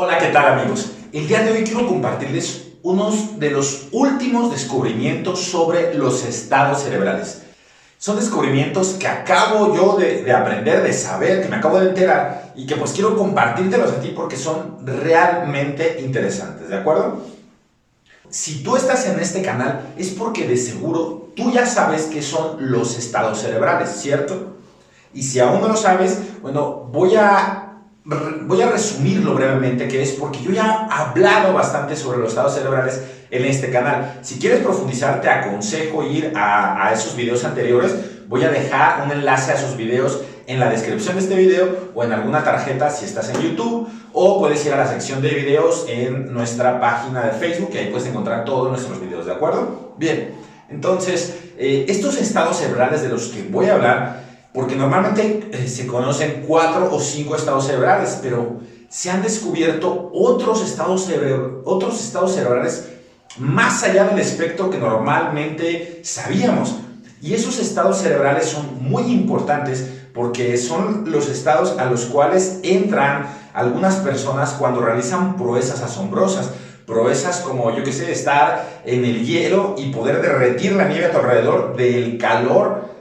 Hola, ¿qué tal amigos? El día de hoy quiero compartirles unos de los últimos descubrimientos sobre los estados cerebrales. Son descubrimientos que acabo yo de aprender, de saber, que me acabo de enterar y que pues quiero compartírtelos a ti porque son realmente interesantes, ¿de acuerdo? Si tú estás en este canal es porque de seguro tú ya sabes qué son los estados cerebrales, ¿cierto? Y si aún no lo sabes, bueno, voy a resumirlo brevemente, que es porque yo ya he hablado bastante sobre los estados cerebrales en este canal. Si quieres profundizar, te aconsejo ir a esos videos anteriores. Voy a dejar un enlace a esos videos en la descripción de este video o en alguna tarjeta si estás en YouTube, o puedes ir a la sección de videos en nuestra página de Facebook, que ahí puedes encontrar todos nuestros videos, ¿de acuerdo? Bien, entonces, estos estados cerebrales de los que voy a hablar, porque normalmente se conocen 4 o 5 estados cerebrales, pero se han descubierto otros estados cerebrales más allá del espectro que normalmente sabíamos. Y esos estados cerebrales son muy importantes porque son los estados a los cuales entran algunas personas cuando realizan proezas asombrosas. Proezas como, yo qué sé, estar en el hielo y poder derretir la nieve a tu alrededor del calor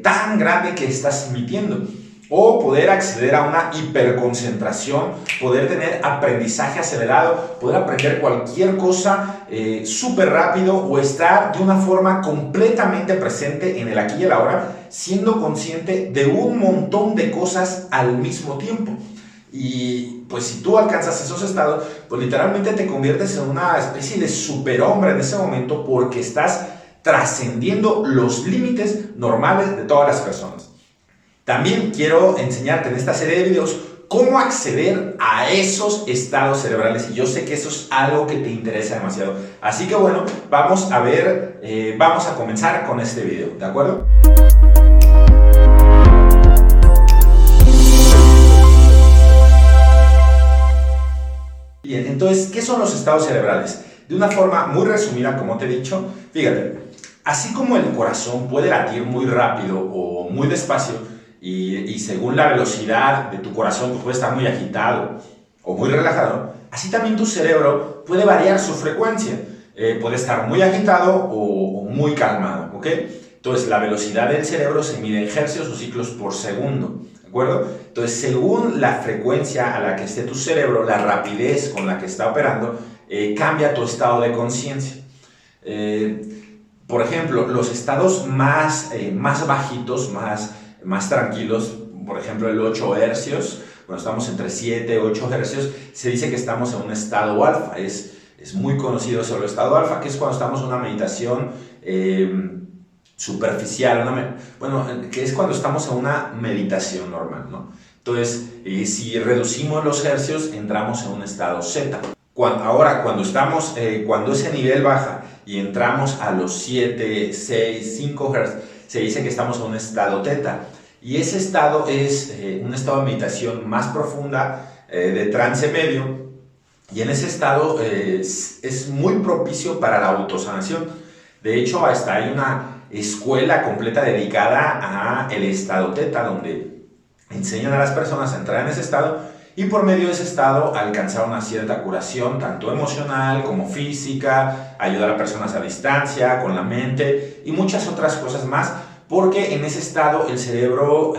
tan grande que estás emitiendo. O poder acceder a una hiperconcentración, poder tener aprendizaje acelerado, poder aprender cualquier cosa súper rápido o estar de una forma completamente presente en el aquí y el ahora, siendo consciente de un montón de cosas al mismo tiempo. Y pues si tú alcanzas esos estados, pues literalmente te conviertes en una especie de superhombre en ese momento porque estás trascendiendo los límites normales de todas las personas. También quiero enseñarte en esta serie de videos cómo acceder a esos estados cerebrales y yo sé que eso es algo que te interesa demasiado. Así que bueno, vamos a comenzar con este video, ¿de acuerdo? Bien, entonces, ¿qué son los estados cerebrales? De una forma muy resumida, como te he dicho, fíjate, así como el corazón puede latir muy rápido o muy despacio, y según la velocidad de tu corazón pues puede estar muy agitado o muy relajado, así también tu cerebro puede variar su frecuencia. Puede estar muy agitado o muy calmado, ¿ok? Entonces, la velocidad del cerebro se mide en hercios o ciclos por segundo, ¿de acuerdo? Entonces, según la frecuencia a la que esté tu cerebro, la rapidez con la que está operando, cambia tu estado de conciencia. Por ejemplo, los estados más bajitos, más tranquilos, por ejemplo el 8 hercios, cuando estamos entre 7 y 8 hercios, se dice que estamos en un estado alfa. Es muy conocido sobre el estado alfa, que es cuando estamos en una meditación superficial, que es cuando estamos en una meditación normal, ¿no? Entonces, si reducimos los hercios, entramos en un estado zeta. Cuando ese nivel baja y entramos a los 7, 6, 5 Hz, se dice que estamos en un estado teta. Y ese estado es un estado de meditación más profunda, de trance medio. Y en ese estado es muy propicio para la autosanación. De hecho, hasta hay una escuela completa dedicada al estado teta, donde enseñan a las personas a entrar en ese estado y por medio de ese estado alcanzar una cierta curación, tanto emocional como física, ayudar a personas a distancia, con la mente y muchas otras cosas más, porque en ese estado el cerebro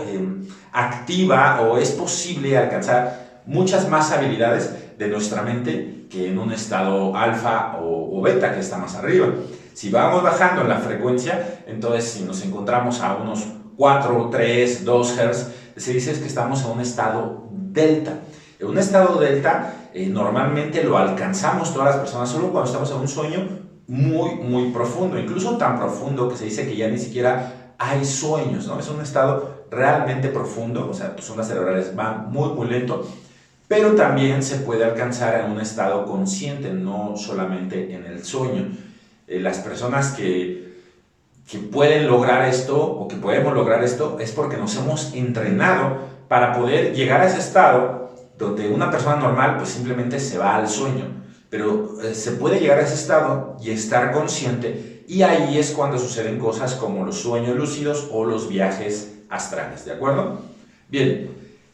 activa o es posible alcanzar muchas más habilidades de nuestra mente que en un estado alfa o beta, que está más arriba. Si vamos bajando en la frecuencia, entonces si nos encontramos a unos 4, 3, 2 Hz, se dice que estamos en un estado delta. En un estado delta normalmente lo alcanzamos todas las personas solo cuando estamos en un sueño muy, muy profundo, incluso tan profundo que se dice que ya ni siquiera hay sueños, ¿no? Es un estado realmente profundo, o sea, tus ondas cerebrales van muy, muy lento, pero también se puede alcanzar en un estado consciente, no solamente en el sueño. Las personas que pueden lograr esto o que podemos lograr esto es porque nos hemos entrenado para poder llegar a ese estado donde una persona normal pues simplemente se va al sueño, pero se puede llegar a ese estado y estar consciente, y ahí es cuando suceden cosas como los sueños lúcidos o los viajes astrales, ¿de acuerdo? Bien,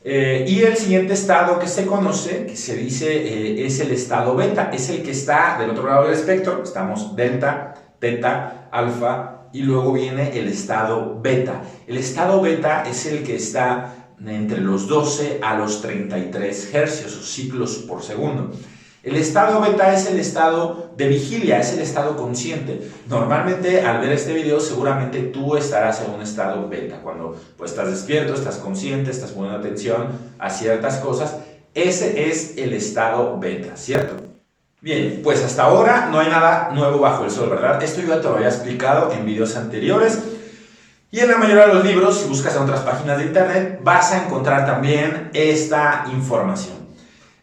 Y el siguiente estado que se conoce, que se dice, es el estado beta. Es el que está del otro lado del espectro. Estamos delta, teta, alfa, y luego viene el estado beta. El estado beta es el que está entre los 12 a los 33 hercios o ciclos por segundo. El estado beta es el estado de vigilia, es el estado consciente. Normalmente al ver este video seguramente tú estarás en un estado beta, cuando pues, estás despierto, estás consciente, estás poniendo atención a ciertas cosas. Ese es el estado beta, ¿cierto? Bien, pues hasta ahora no hay nada nuevo bajo el sol, ¿verdad? Esto yo ya te lo había explicado en videos anteriores. Y en la mayoría de los libros, si buscas en otras páginas de internet, vas a encontrar también esta información.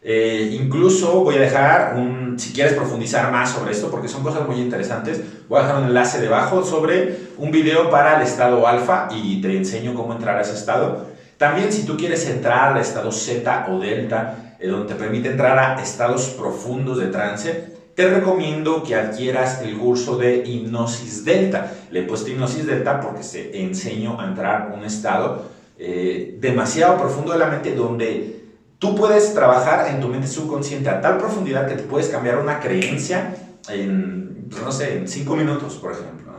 Incluso voy a dejar si quieres profundizar más sobre esto, porque son cosas muy interesantes, voy a dejar un enlace debajo sobre un video para el estado alfa y te enseño cómo entrar a ese estado. También si tú quieres entrar al estado zeta o delta, donde te permite entrar a estados profundos de trance, te recomiendo que adquieras el curso de hipnosis delta. Le he puesto hipnosis delta porque te enseño a entrar a un estado demasiado profundo de la mente, donde tú puedes trabajar en tu mente subconsciente a tal profundidad que te puedes cambiar una creencia en, no sé, en 5 minutos, por ejemplo,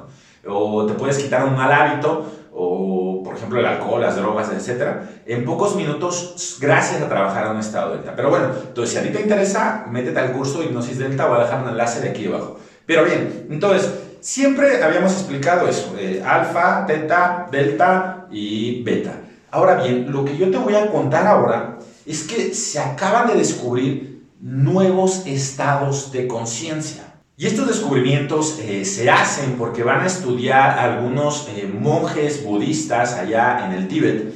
¿no? O te puedes quitar un mal hábito, o por ejemplo el alcohol, las drogas, etc. En pocos minutos, gracias a trabajar en un estado delta. Pero bueno, entonces si a ti te interesa, métete al curso de hipnosis delta, voy a dejar un enlace de aquí abajo. Pero bien, entonces, siempre habíamos explicado eso, alfa, teta, delta y beta. Ahora bien, lo que yo te voy a contar ahora es que se acaban de descubrir nuevos estados de conciencia. Y estos descubrimientos se hacen porque van a estudiar algunos monjes budistas allá en el Tíbet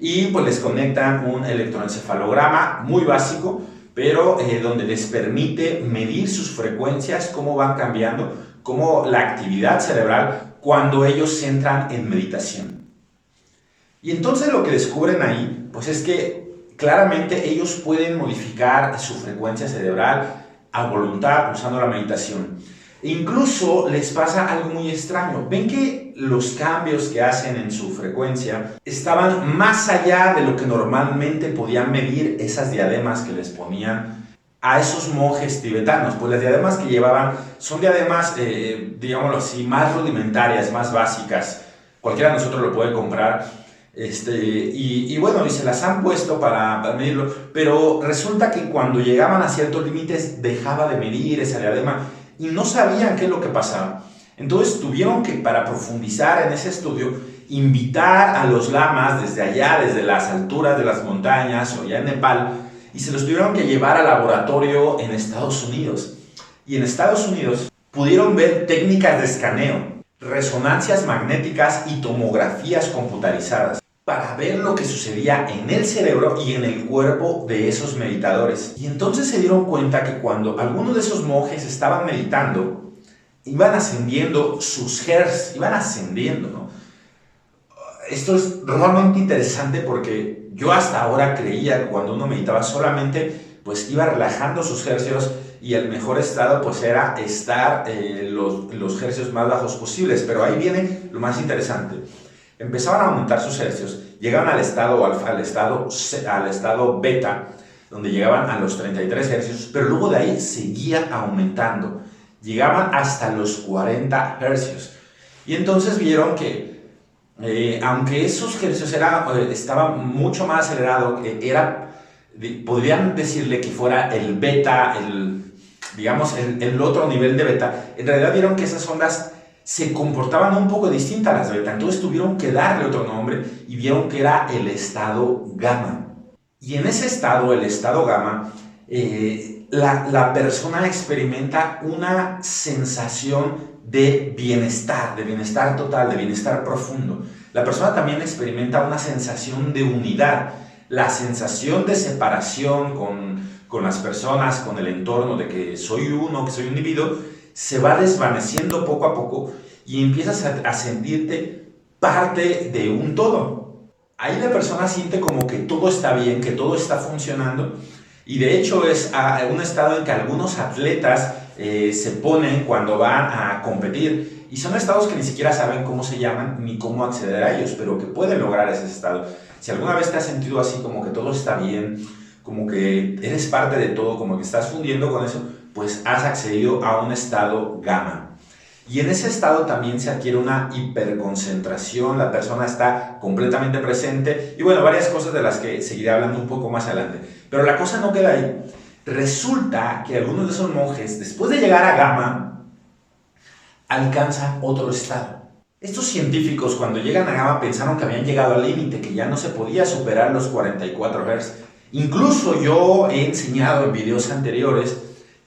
y pues les conectan un electroencefalograma muy básico, pero donde les permite medir sus frecuencias, cómo van cambiando, cómo la actividad cerebral cuando ellos entran en meditación. Y entonces lo que descubren ahí pues es que claramente ellos pueden modificar su frecuencia cerebral a voluntad usando la meditación. Incluso les pasa algo muy extraño. Ven que los cambios que hacen en su frecuencia estaban más allá de lo que normalmente podían medir esas diademas que les ponían a esos monjes tibetanos. Pues las diademas que llevaban son diademas, digámoslo así, más rudimentarias, más básicas. Cualquiera de nosotros lo puede comprar. Y bueno, y se las han puesto para medirlo, pero resulta que cuando llegaban a ciertos límites dejaba de medir esa diadema y no sabían qué es lo que pasaba. Entonces tuvieron que, para profundizar en ese estudio, invitar a los lamas desde allá, desde las alturas de las montañas o allá en Nepal, y se los tuvieron que llevar al laboratorio en Estados Unidos. Y en Estados Unidos pudieron ver técnicas de escaneo, resonancias magnéticas y tomografías computarizadas para ver lo que sucedía en el cerebro y en el cuerpo de esos meditadores. Y entonces se dieron cuenta que cuando algunos de esos monjes estaban meditando, iban ascendiendo sus hertz, iban ascendiendo, ¿no? Esto es realmente interesante porque yo hasta ahora creía que cuando uno meditaba solamente pues iba relajando sus hercios y el mejor estado pues era estar los hercios más bajos posibles, pero ahí viene lo más interesante. Empezaban a aumentar sus hercios, llegaban al estado alfa, al estado beta, donde llegaban a los 33 hercios, pero luego de ahí seguía aumentando, llegaban hasta los 40 hercios. Y entonces vieron que aunque esos hercios estaban mucho más acelerados, podrían decirle que fuera el beta, el otro nivel de beta, en realidad vieron que esas ondas se comportaban un poco distintas a las beta, entonces tuvieron que darle otro nombre y vieron que era el estado gamma. Y en ese estado, el estado gamma, la persona experimenta una sensación de bienestar total, de bienestar profundo. La persona también experimenta una sensación de unidad, la sensación de separación con las personas, con el entorno, de que soy uno, que soy un individuo, se va desvaneciendo poco a poco y empiezas a sentirte parte de un todo. Ahí la persona siente como que todo está bien, que todo está funcionando, y de hecho es un estado en que algunos atletas se ponen cuando van a competir. y son estados que ni siquiera saben cómo se llaman ni cómo acceder a ellos, pero que pueden lograr ese estado. Si alguna vez te has sentido así, como que todo está bien, como que eres parte de todo, como que estás fundiendo con eso, pues has accedido a un estado gamma. Y en ese estado también se adquiere una hiperconcentración, la persona está completamente presente y bueno, varias cosas de las que seguiré hablando un poco más adelante. Pero la cosa no queda ahí. Resulta que algunos de esos monjes, después de llegar a gamma, alcanzan otro estado. Estos científicos cuando llegan a gamma pensaron que habían llegado al límite, que ya no se podía superar los 44 Hz. Incluso yo he enseñado en videos anteriores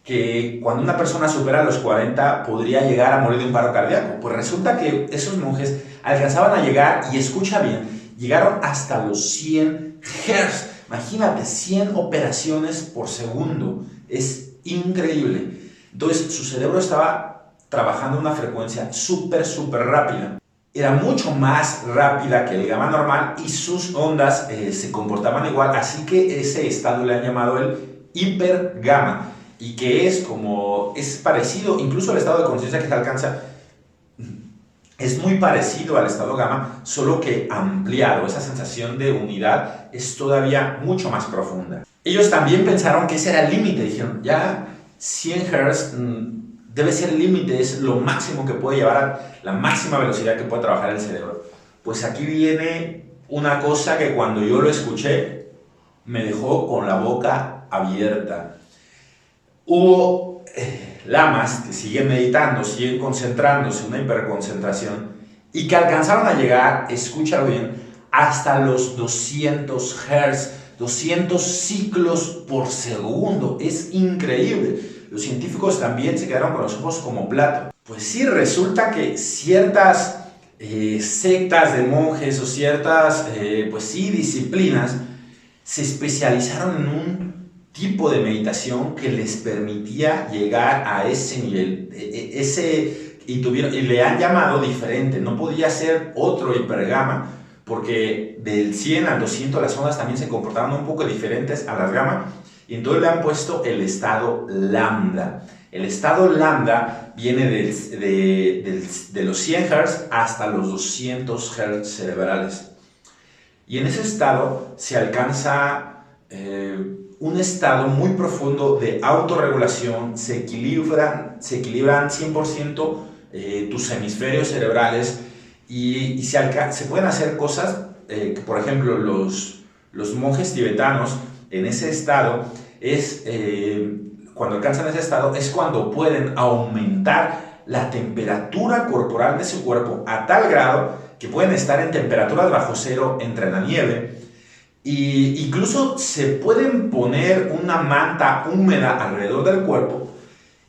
que cuando una persona supera los 40 podría llegar a morir de un paro cardíaco. Pues resulta que esos monjes alcanzaban a llegar, y escucha bien, llegaron hasta los 100 Hz. Imagínate, 100 operaciones por segundo. Es increíble. Entonces su cerebro estaba trabajando a una frecuencia súper rápida. Era mucho más rápida que el gamma normal y sus ondas se comportaban igual, así que ese estado le han llamado el hipergamma, y que es parecido, incluso al estado de conciencia que se alcanza, es muy parecido al estado gamma, solo que ampliado. Esa sensación de unidad es todavía mucho más profunda. Ellos también pensaron que ese era el límite, dijeron, ya 100 Hz debe ser el límite, es lo máximo que puede llevar a la máxima velocidad que puede trabajar el cerebro. Pues aquí viene una cosa que cuando yo lo escuché me dejó con la boca abierta. Hubo lamas que siguen meditando, siguen concentrándose, una hiperconcentración, y que alcanzaron a llegar, escúchalo bien, hasta los 200 Hz, 200 ciclos por segundo. Es increíble. Los científicos también se quedaron con los ojos como plato. Pues sí, resulta que ciertas sectas de monjes o ciertas, disciplinas se especializaron en un tipo de meditación que les permitía llegar a ese nivel, y le han llamado diferente. No podía ser otro hipergamma, porque del 100 al 200 las ondas también se comportaban un poco diferentes a las gamma, y entonces le han puesto el estado lambda. El estado lambda viene de los 100 Hz hasta los 200 Hz cerebrales. Y en ese estado se alcanza un estado muy profundo de autorregulación, se equilibran 100% tus hemisferios cerebrales, y se pueden hacer cosas que, por ejemplo, los monjes tibetanos en ese estado, cuando alcanzan ese estado, es cuando pueden aumentar la temperatura corporal de su cuerpo a tal grado que pueden estar en temperaturas bajo cero entre la nieve. Y incluso se pueden poner una manta húmeda alrededor del cuerpo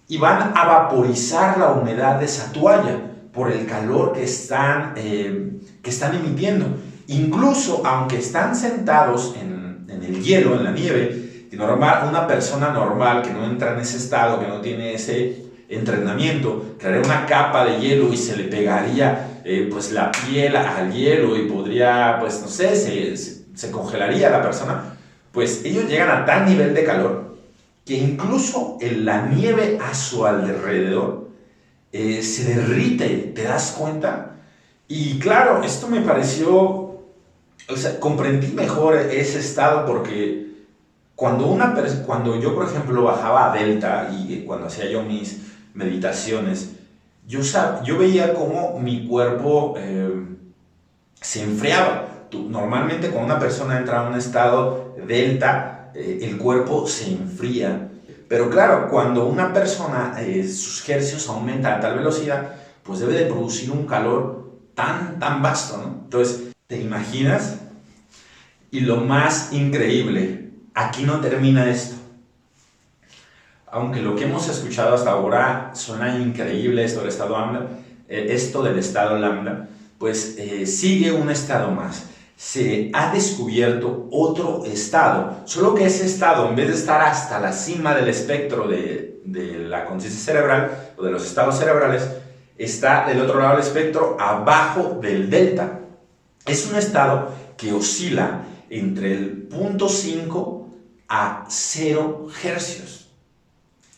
y van a vaporizar la humedad de esa toalla por el calor que están emitiendo. Incluso aunque están sentados en el hielo, en la nieve, una persona normal que no entra en ese estado, que no tiene ese entrenamiento, crearía una capa de hielo y se le pegaría la piel al hielo y podría, se congelaría la persona. Pues ellos llegan a tal nivel de calor que incluso en la nieve a su alrededor se derrite, ¿te das cuenta? Y claro, esto me pareció, comprendí mejor ese estado, porque cuando yo, por ejemplo, bajaba a Delta y cuando hacía yo mis meditaciones, yo veía cómo mi cuerpo se enfriaba. Normalmente cuando una persona entra a un estado delta, el cuerpo se enfría. Pero claro, cuando una persona, sus hercios aumentan a tal velocidad, pues debe de producir un calor tan vasto, ¿no? Entonces, ¿te imaginas? Y lo más increíble, aquí no termina esto. Aunque lo que hemos escuchado hasta ahora suena increíble, esto del estado lambda, pues sigue un estado más. Se ha descubierto otro estado, solo que ese estado, en vez de estar hasta la cima del espectro de la conciencia cerebral o de los estados cerebrales, está del otro lado del espectro, abajo del delta. Es un estado que oscila entre el 0.5 a 0 hercios.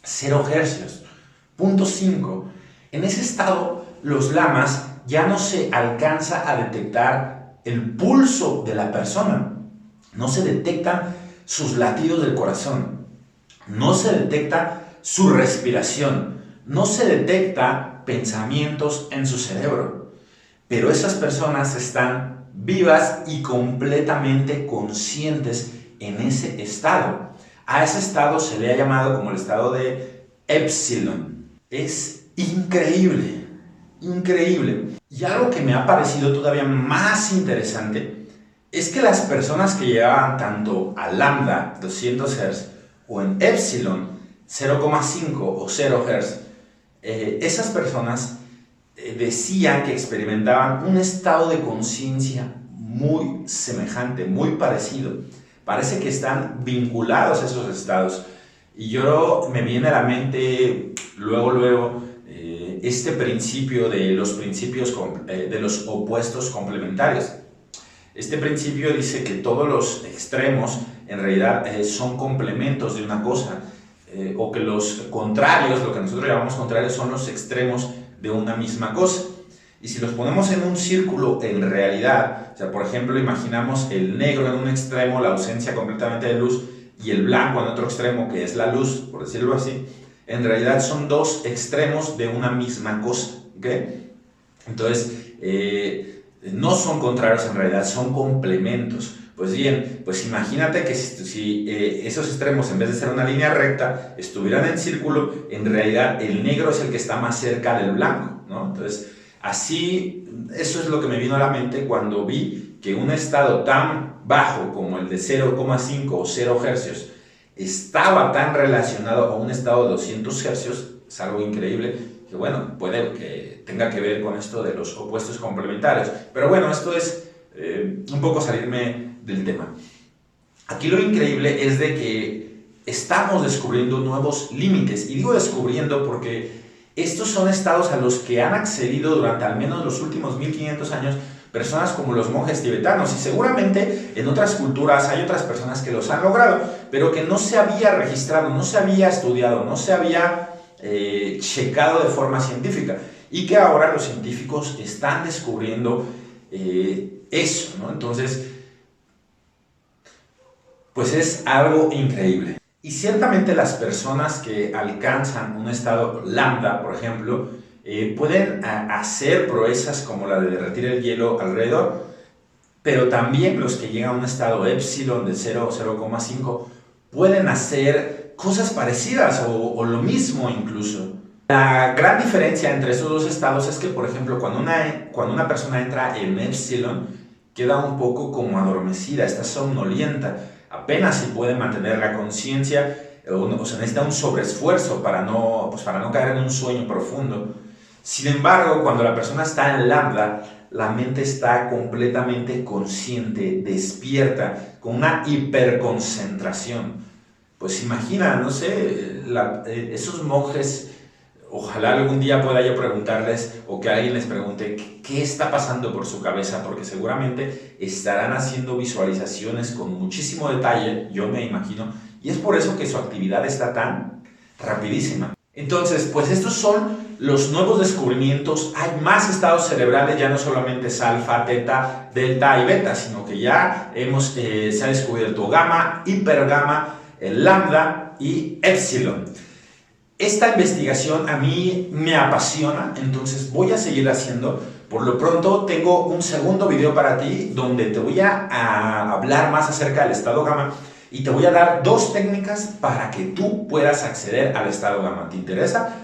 0 hercios. 0.5. En ese estado los lamas ya no se alcanza a detectar el pulso de la persona, no se detectan sus latidos del corazón, no se detecta su respiración, no se detecta pensamientos en su cerebro, pero esas personas están vivas y completamente conscientes en ese estado. A ese estado se le ha llamado como el estado de Epsilon. Es increíble, increíble. Y algo que me ha parecido todavía más interesante es que las personas que llegaban tanto a lambda 200 Hz o en Epsilon 0,5 o 0 Hz, esas personas decían que experimentaban un estado de conciencia muy semejante, muy parecido. Parece que están vinculados a esos estados. Y yo me viene a la mente luego este principio de los principios de los opuestos complementarios. Este principio dice que todos los extremos en realidad son complementos de una cosa, o que los contrarios, lo que nosotros llamamos contrarios, son los extremos de una misma cosa. Y si los ponemos en un círculo en realidad, o sea, por ejemplo, imaginamos el negro en un extremo, la ausencia completamente de luz, y el blanco en otro extremo, que es la luz, por decirlo así, en realidad son dos extremos de una misma cosa, ¿ok? Entonces, no son contrarios en realidad, son complementos. Pues bien, pues imagínate que si esos extremos, en vez de ser una línea recta, estuvieran en círculo, en realidad el negro es el que está más cerca del blanco, ¿no? Entonces, así, eso es lo que me vino a la mente cuando vi que un estado tan bajo como el de 0,5 o 0 hercios estaba tan relacionado a un estado de 200 hercios, es algo increíble, que bueno, puede que tenga que ver con esto de los opuestos complementarios. Pero bueno, esto es un poco salirme del tema. Aquí lo increíble es de que estamos descubriendo nuevos límites, y digo descubriendo porque estos son estados a los que han accedido durante al menos los últimos 1500 años personas como los monjes tibetanos, y seguramente en otras culturas hay otras personas que los han logrado, pero que no se había registrado, no se había estudiado, no se había checado de forma científica, y que ahora los científicos están descubriendo eso, ¿no? Entonces, pues es algo increíble. Y ciertamente las personas que alcanzan un estado lambda, por ejemplo, pueden hacer proezas como la de derretir el hielo alrededor, pero también los que llegan a un estado epsilon de 0 o 0,5 pueden hacer cosas parecidas o lo mismo incluso. La gran diferencia entre esos dos estados es que, por ejemplo, cuando una persona entra en epsilon, queda un poco como adormecida, está somnolienta, apenas si puede mantener la conciencia, o se necesita un sobreesfuerzo para no caer en un sueño profundo. Sin embargo, cuando la persona está en lambda, la mente está completamente consciente, despierta, con una hiperconcentración. Pues imagina, no sé, esos monjes, ojalá algún día pueda yo preguntarles, o que alguien les pregunte qué está pasando por su cabeza, porque seguramente estarán haciendo visualizaciones con muchísimo detalle, yo me imagino, y es por eso que su actividad está tan rapidísima. Entonces, pues estos son los nuevos descubrimientos. Hay más estados cerebrales, ya no solamente es alfa, teta, delta y beta, sino que ya se ha descubierto gamma, hipergamma, lambda y epsilon. Esta investigación a mí me apasiona, entonces voy a seguir haciendo. Por lo pronto tengo un segundo video para ti donde te voy a hablar más acerca del estado gamma, y te voy a dar dos técnicas para que tú puedas acceder al estado gamma. ¿Te interesa?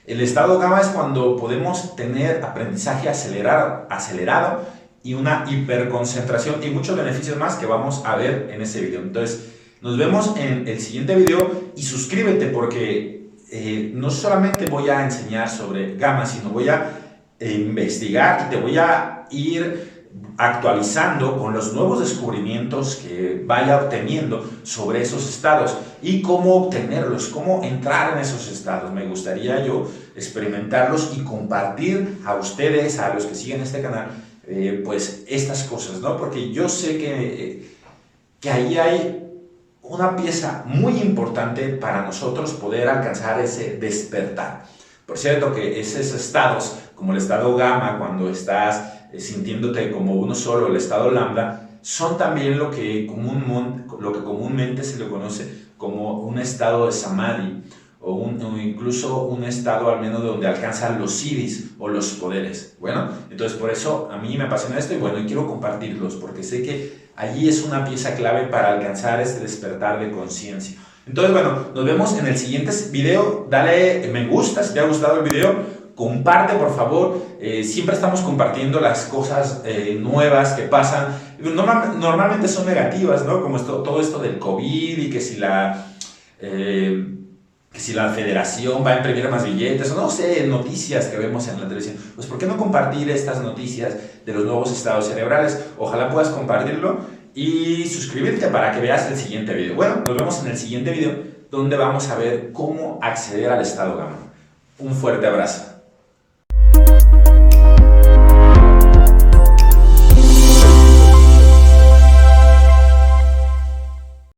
El estado gamma es cuando podemos tener aprendizaje acelerado y una hiperconcentración y muchos beneficios más que vamos a ver en ese video. Entonces, nos vemos en el siguiente video, y suscríbete porque no solamente voy a enseñar sobre gamma, sino voy a investigar y te voy a ir actualizando con los nuevos descubrimientos que vaya obteniendo sobre esos estados y cómo obtenerlos, cómo entrar en esos estados. Me gustaría yo experimentarlos y compartir a ustedes, a los que siguen este canal, pues estas cosas, ¿no? Porque yo sé que ahí hay una pieza muy importante para nosotros poder alcanzar ese despertar. Por cierto que esos estados, como el estado gamma, cuando estás sintiéndote como uno solo, el estado lambda, son también lo que comúnmente se le conoce como un estado de samadhi, o incluso un estado al menos donde alcanzan los siddhis o los poderes. Bueno, entonces por eso a mí me apasiona esto y bueno, y quiero compartirlos porque sé que allí es una pieza clave para alcanzar este despertar de conciencia. Entonces bueno, nos vemos en el siguiente video. Dale me gusta si te ha gustado el video. Comparte por favor, siempre estamos compartiendo las cosas nuevas que pasan, normalmente son negativas, ¿no? Como todo esto del COVID y que si la federación va a imprimir más billetes, o no sé, noticias que vemos en la televisión. Pues ¿por qué no compartir estas noticias de los nuevos estados cerebrales? Ojalá puedas compartirlo y suscribirte para que veas el siguiente video. Bueno, nos vemos en el siguiente video donde vamos a ver cómo acceder al estado gamma. Un fuerte abrazo.